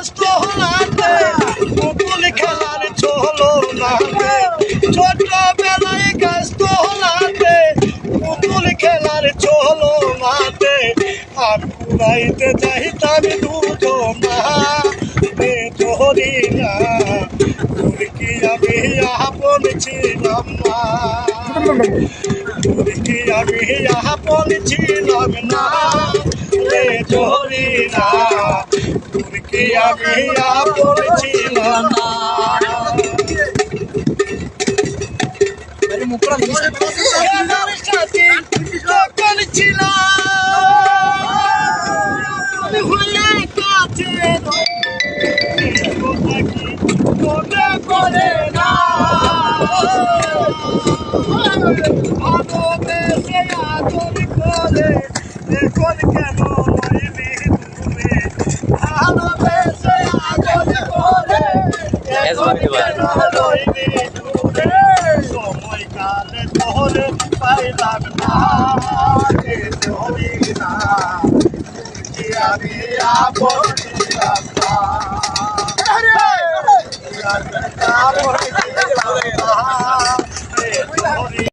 ব্যস্ত হলাতে পুতুল খেলার চলো নাতে ছোটবেলায় ব্যস্ত হলাতে পুতুল খেলার চলো নাতে আর কুড়াইতে যাইতাম দুজনা ধরি না তোর কি আমি আপন ছিলাম না তোর কি আমি আপন ছিলাম না রে ধরি না তোর কি আমি আপন ছিলাম না আমার সাথে যখন ছিলাম হলে কাছে মনে পড়ে না ভালোবেসে আদর করে এখন কেন লইবি তুমি ভালোবেসে আদর করে এখন কেন লইবি তুমি সময় কালে তোরে পাইলাম না ধরি না আমি আপন